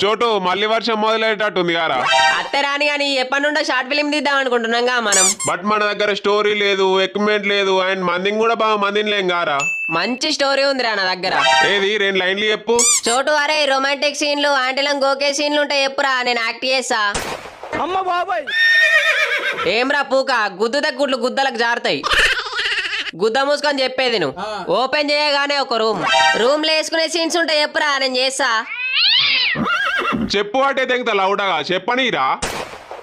చోటు మళ్ళీ వర్షం మొదలయ్యేటట్టుంది గారా. అత్తే రాని అని ఎప్పటి నుండో షార్ట్ ఫిలిం తీద్దాం అనుకుంటున్నాగా మనం. బట్ మన దగ్గర స్టోరీ లేదు, ఎక్విప్మెంట్ లేదు, అండ్ మందిని కూడా బాగా మందిని లేం గారా. మంచి స్టోరీ ఉందిరా నా దగ్గర. ఏది 2 లైన్లు చెప్పు. చోటు అరే రొమాంటిక్ సీన్లు ఆంటీలం గోకే సీన్లు ఉంటాయి చెప్పురా, నేను యాక్ట్ చేస్తా. అమ్మ బాబాయ్ ఏమ్రా పూక గుద్దుత గుడ్లు గుద్దలకు జారుతాయి. గుద్ద మూసుకొని చెప్పేది నువ్వు. ఓపెన్ చేయగానే ఒక రూమ్ లో వేసుకునే సీన్స్ ఉంటాయి చెప్పురా, నేను చేస్తా. చెప్పు అంటే తెంగుతా లౌడగా చెప్పనీరా.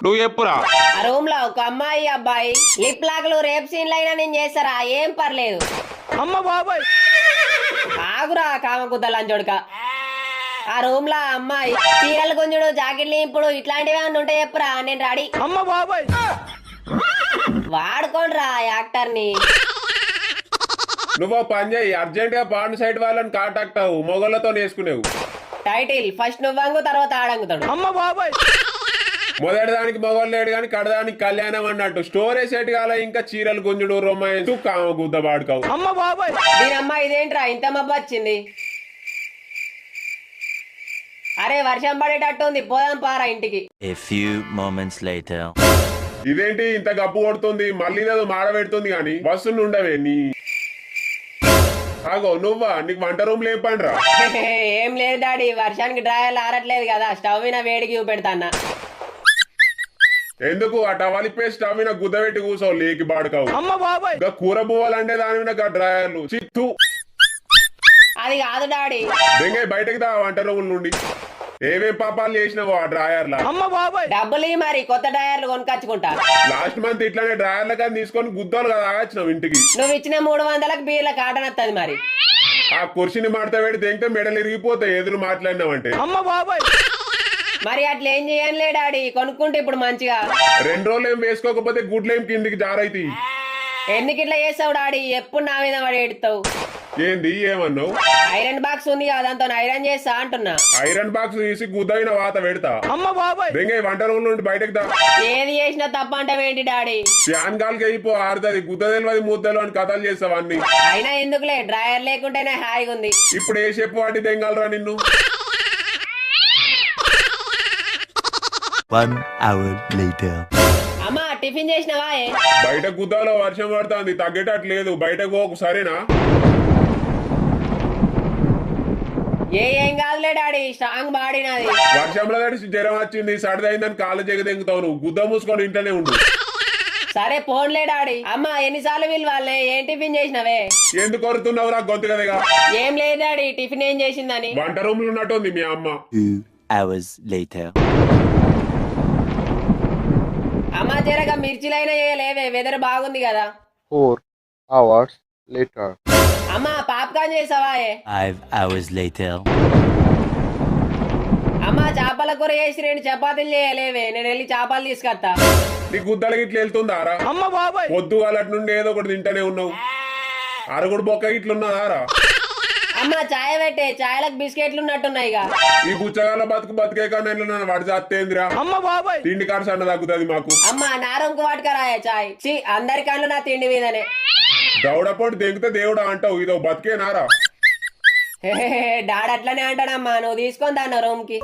నువ్వు చెప్పురా. ఆ రూమ్ లో ఒక అమ్మాయి అబ్బాయి లిప్ లాక్లు రేప్ సీన్లు అయినా నేను చేస్తారా, ఏం పర్లేదు. అమ్మ బాబాయ్ ఆగురా కామ గుద్దలంచోడుక. ఆ రూమ్ లో అమ్మాయి చీరలు గుంజుడు జాకెట్లు ఇంపుడు ఇట్లాంటివి ఏమన్నా ఉంటాయి చెప్పురా, నేను రెడీ. అమ్మ బాబాయ్ వాడుకోండిరా యాక్టర్ ని. నువ్వు పని చేయి, అర్జెంట్ గా పాన్ సైడ్ వాళ్ళని కాంటాక్ట్ అవ్వు, మొగలతో వేసుకునేవు. టైటిల్ ఫస్ట్ నువ్వంగు తర్వాత ఆడంగుతాడు. అమ్మ బాబాయ్ మొదటి దానికి మొగలు లేడు కానీ కడదానికి కళ్యాణం అన్నట్టు. స్టోరీ సెట్ కాల ఇంకా చీరలు గుంజుడు రొమాన్స్ కామ గుద్ద పాడుకోవు. అమ్మ బాబాయ్ దీనమ్మ ఇదేంట్రా ఇంత మబ్బు వచ్చింది. అరే వర్షం పడేటట్టు ఉంది, పోదాం పారా ఇంటికి. A few moments later. ఇదేంటి ఇంత గప్పు కొడుతుంది, మళ్ళీ ఏదో మాడ పెడుతుంది కానీ బస్సు ఉండవే నీ. ఆగో నువ్వా, నీకు వంట రూమ్ లేం పండ్రా. ఏం లేదు డాడీ, వర్షానికి డ్రాయర్లు ఆరట్లేదు కదా, స్టవ్ మీద వేడికి చూపెడతాన్నా. ఎందుకు ఆ టవలిపే స్టవ్ మీద గుద్ద పెట్టి కూర్చోవు లేకి బాడుకావు. అమ్మ బాబాయ్ ఇంకా కూర బువ్వాలంటే దాని మీద డ్రాయర్లు చిత్తు. అది కాదు డాడీ. దెంగై బయటకు దా వంట రూముల నుండి. ఏమేం పాపాలు చేసినావో ఆ డ్రాయర్ల. అమ్మ బాబాయ్ డబ్బులు ఇయ్యి మరి కొత్త డ్రాయర్లు కొనుకొచ్చుకుంటా. లాస్ట్ మంత్ ఇట్లానే డ్రాయర్ల కానీ తీసుకొని గుద్దలు కదా ఆగచ్చినావు ఇంటికి. నువ్వు ఇచ్చిన 300లకు బీర్ల కాటన్ వస్తుంది మరి. ఆ కుర్చీని మాడతా పెడితే ఇంకా మెడలు ఇరిగిపోతాయి ఎదురు మాట్లాడినావంటే. అమ్మ బాబాయ్ మరి అట్లా ఏం చేయనులే డాడీ, కొనుక్కుంటే ఇప్పుడు మంచిగా. 2 రోజులు ఏం వేసుకోకపోతే గుడ్లేం కిందికి జారైతాయి. ఎందుకు ఇట్లా చేస్తావు డాడీ, ఎప్పుడు నా మీద పడి ఎడుతావు. ఏంది ఏమన్నావు? ఐరన్ బాక్స్ ఉంది కదా, దాంతో ఐరన్ చేస్తా అంటున్నా. ఐరన్ బాక్స్ తీసి గుద్దైన వాత పెడతా. అమ్మ బాబాయ్ దెంగై వంట రూమ్ నుండి బయటకు దా. ఏది చేసినా తప్ప అంటావేంటి డాడీ. ఫ్యాన్ గాలికి అయిపో ఆరుతుంది, గుద్ద తెలియదు ముద్దలు అని కథలు చేస్తావు అన్ని. అయినా ఎందుకులే, డ్రాయర్ లేకుంటేనే హాయిగా ఉంది. ఇప్పుడు ఏ చెప్పు వాటి దెంగలరా నిన్ను. 1 hour later. అమ్మా టిఫిన్ చేసినవా? బయట గుద్దాలో వర్షం పడుతుంది, తగ్గేటట్లేదు, బయటకు పోకు సరేనా. ఏం కాదులే డాడీ, స్ట్రాంగ్ బాడీ నాది. వర్షంలో తడిసి జ్వరం వచ్చింది, సడిదైందని కాళ్ళు జగదెంగుతావు నువ్వు. గుద్ద మూసుకొని ఇంట్లోనే ఉండు. సరే పోన్లే డాడీ. అమ్మా ఎన్నిసార్లు వీళ్ళు వాళ్ళే ఏం టిఫిన్ చేసినవే? ఎందుకు కొరుతున్నావు రా గొంతు కదగా. ఏం లేదు డాడీ, టిఫిన్ ఏం చేసిందని. వంట రూమ్ లో ఉన్నట్టుంది మీ అమ్మ. 2 hours later. అమ్మా జరగా మిర్చిలైనా చేయలేవే, వెదర్ బాగుంది కదా. 4 hours later. అమ్మా పాప్కార్న్ చేసావా? 5 hours later. అమ్మా చేపల కూర చేసి 2 చపాతీలు చేయలేవే, నేను వెళ్ళి చేపలు తీసుకొస్తా. నీ గుద్దలకి ఇట్లా వెళ్తుందారా? అమ్మ బాబాయ్ పొద్దు వాళ్ళటి నుండి ఏదో ఒకటి తింటూనే ఉన్నావు. అరుగుడు బొక్క ఇట్లున్నదారా? అమ్మా చాయ్ పెట్టే, చాయలకు బిస్కెట్లు ఉన్నట్టున్నాయిగా. ఈ బుచ్చగాల బతికే కన్నా వాడి చేస్తేందిరా. అమ్మ బాబాయ్ తిండి కారు సన్న తగ్గుతుంది మాకు. అమ్మా నారంకు వాటికరాయే చాయ్. చి అందరి కళ్ళు నా తిండి మీదనే. దౌడపోటు దెంగితే దేవుడా అంటావు, ఇదో బతికేనారా? డాడీ అట్లనే అంటాడమ్మా, నువ్వు తీసుకొని దాన్న రూమ్ కి.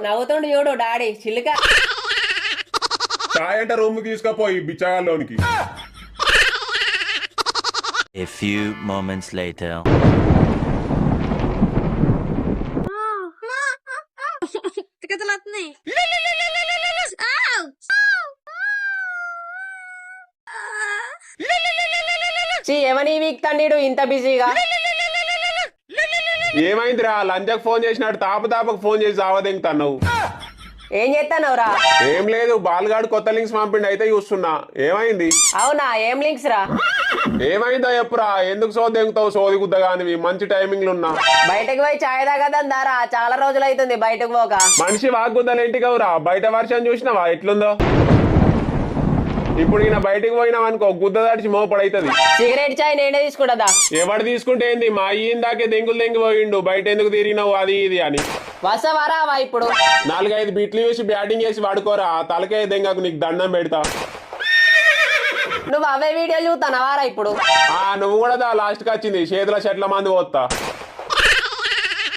నవ్వుతుండు చూడు డాడీ చిల్లుక. చాయ్ అంటే రూమ్ తీసుకపోయి బిచ్చగాల్లోనికి. A few moments later. ఏమని వీక్ తండ్రి ఇంత బిజీగా? ఏమైందిరా? లంచకు ఫోన్ చేసినట్టు తాపకు ఫోన్ చేసి ఆవదెంగుతున్నావు. ఏం చేస్తానవురా? ఏం లేదు, బాల్గాడు కొత్త లింక్స్ పంపిండి అయితే చూస్తున్నా. ఏమైంది? అవునా, ఏం లింక్స్ రా? ఏమైందో చెప్పురా. ఎందుకు సోది దెంగుతావు సోది గుద్దగానివి? మంచి టైమింగ్ ఉన్నా బయటకు పోయి చాయ్ తాగదారా, చాలా రోజులు అవుతుంది బయటకు పోక. మనిషి వాగ్గుద్దలు ఇంటికి అవురా. బయట వర్షం చూసినావా ఎట్లుందో? ఇప్పుడు ఈయన బయటకు పోయినావనుకో గుద్ద దాడిచి మోపడైతుంది. సిగరెట్ చాయ్ నేనే తీసుకుంటదా? ఎవడు తీసుకుంటే ఏంది? మా ఈయందాకే దెంగులు పోయిండు, బయట ఎందుకు తిరిగినావు అది ఇది అని. వసవరావా ఇప్పుడు? 4-5 బిట్లు చూసి బ్యాటింగ్ చేసి వాడుకోరా. తలకాయ దెంగకు నీకు దండం పెడతా. నువ్వు అవే వీడియోలు చూస్తానవారా ఇప్పుడు? నువ్వు కూడా దా లాస్ట్ కి వచ్చింది చేతుల చెట్ల మంది పోతా.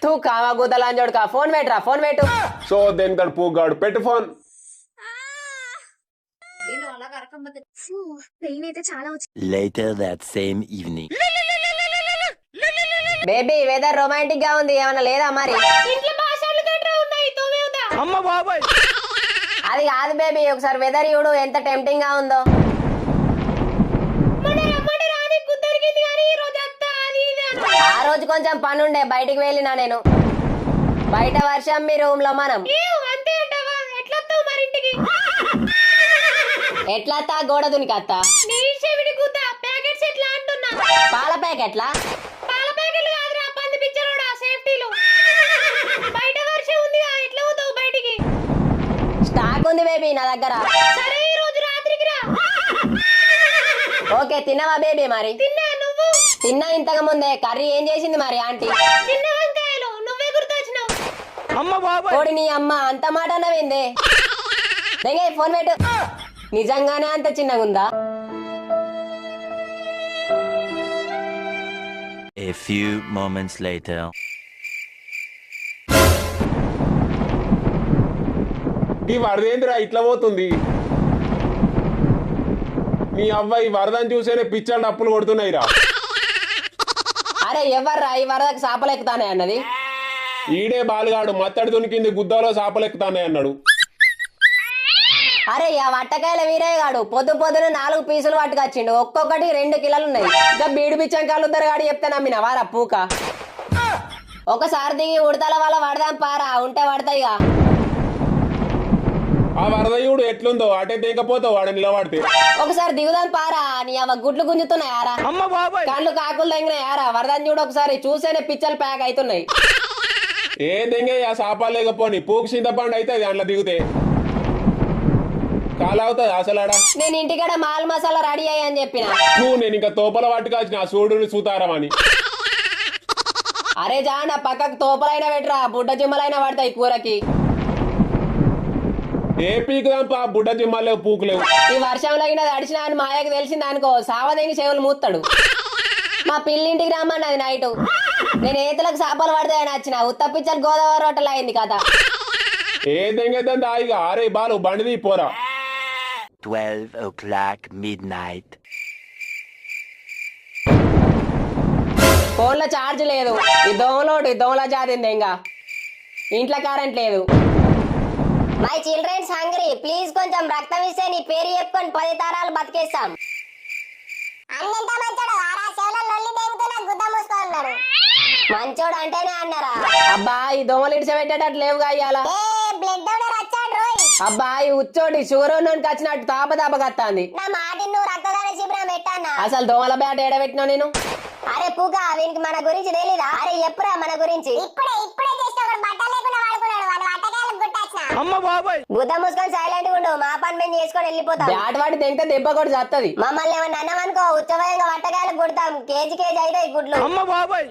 తూ కావా గుద్దలని చూడక ఫోన్ పెట్టరా ఫోన్ పెట్టు. సో దేనికి పూగాడు పెట్టు ఫోన్. పెయిన్ అయితే చాలా వచ్చింది. Later that same evening. Baby weather romantic గా ఉంది, ఏమన్నా లేదా మరి? అమ్మ బాబాయ్ అది కాదు బేబీ, ఒకసారి వెదర్ చూడు ఎంత టెంప్టింగ్ గా ఉందో. ఆ రోజు కొంచెం పని ఉండే బయటికి వెళ్ళినా నేను. బయట వర్షం, మీ రూమ్ లో మనం. ఎట్లా అత్తా? గోడ దునికత్తా? పాల ప్యాకెట్లా? స్టాక్ ఉంది బేబీ నా దగ్గర. ఓకే తిన్నావా బేబీ? మరి తిన్నా ఇంతకు ముందే. కర్రీ ఏం చేసింది మరి ఆంటీ? అమ్మ బాబాయ్ కోడి నీ అమ్మ అంత మాట అన్నవేందే? దెంగే ఫోన్ పెట్టు. నిజంగానే అంత చిన్నగా ఉందా? A few moments later. ఈ వరదేంద్రా ఇట్లా పోతుంది? నీ అవ్వ ఈ వరదని చూసేనే పిచ్చలు అప్పులు కొడుతున్నాయిరా. అరే ఎవర్రా ఈ వరదకు సాపలెక్కుతానే అన్నది? ఈడే బాలుగాడు మత్తడి దునికింది గుద్దలో సాపలెక్కుతానే అన్నాడు. అరే ఆ వట్టకాయల వీరయ్యగాడు పొద్దు పొద్దున 4 పీసులు పట్టుకొచ్చిండు. ఒక్కొక్కటి 2 కిలోలు ఉన్నాయి. ఇంకా బీడు బిచ్చంకాలు ఉద్దరుగాడు చెప్తే నమ్మిన వారా పూక. ఒకసారి దిగి ఉడతల వల్ల పడదాం పారా, ఉంటే పడతాయిగా. ఆ వరదయుడు ఎట్లుందో అటే దిగపోతావు వాడు నిలబడితే. ఒకసారి దిగుదాం పారా. నీ అవ్వ గుడ్లు గుంజుతున్నాయారా? అమ్మ బాబాయ్ కళ్ళు కాకులు దగ్గర వరదని చూడు ఒకసారి, చూసేనే పిచ్చలు ప్యాక్ అవుతున్నాయి. ఏ దెంగే ఆ సాపాలు లేకపోని పూకు చింతపండు అయితే అందులో దిగుతే కాలవుతుంది అసలాడా. నేను ఇంటికాడ మాల్ మసాలా రెడీ అయ్యని చెప్పిన. నేను ఇంకా తోపల పట్టుకొచ్చిన సూడుని సూతారమని. అరే జా నా పక్కకు తోపలైనా పెట్టరా, బుడ్డ జిమ్మలైనా పడతాయి కూరకి. ఏ పీకుదాంపా బుడ్డ జిమ్మాలేవు పూకులేవు. ఈ వర్షంలో గిన తడిచిన అని మాయకు తెలిసింది అనుకో, సావదేంగి చెవులు మూస్తాడు. మా పిల్లింటికి రమ్మన్నది నైటు. నేను ఏతులకు సాపాలు పడతాయని వచ్చిన. ఉత్తపిచ్చలు గోదావరి రోటలు అయింది కదా. ఏ దెంగేద్దాం దాయిగా. అరే బాలు బండిది పోరా. 12 o'clock midnight. ఫోన్లో ఛార్జ్ లేదు. ఈ దోమల జాతింది. ఇంకా ఇంట్లో కరెంట్ లేదు. మై చిల్డ్రన్స్ హంగ్రీ, ప్లీజ్ కొంచెం రక్తం ఇస్తే నీ పేరు చెప్పుకొని 10 తరాలు బతికేస్తాం. మంచోడు అంటేనే అన్నారా? అబ్బా ఈ దోమలు ఇడిచబెట్టేటట్టు లేవుగా ఇయ్యాల. అబ్బా ఈ ఉచ్చోటి షుగర్ ఉన్నోనికి వచ్చినట్టు తాపతాపగత్తాంది. అసలు దోమల బ్యాట్ ఏడబెట్టినా నేను? అరే పూగా వీనికి మన గురించి తెలీదా? అరే ఎప్పుడా మన గురించి? అమ్మ బాబాయ్ గుద్ద మూసుకొని సైలెంట్ ఉండు. మా పని మేము చేసుకొని వెళ్ళిపోతాం. బ్యాట్ వాడి తెంగితే దెబ్బ కూడా చత్తది. మమ్మల్ని ఏమన్నా అన్నామనుకో ఉచ్చమయంగా వట్టకాయలు కుడతాం. కేజీ అవుతాయి గుడ్లు. అమ్మ బాబాయ్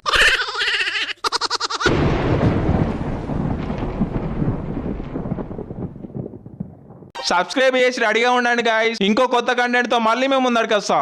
సబ్స్క్రైబ్ చేసి రెడీగా ఉండండి గాయ్స్. ఇంకో కొత్త కంటెంట్ తో మళ్ళీ మేము ముందరికి వస్తా.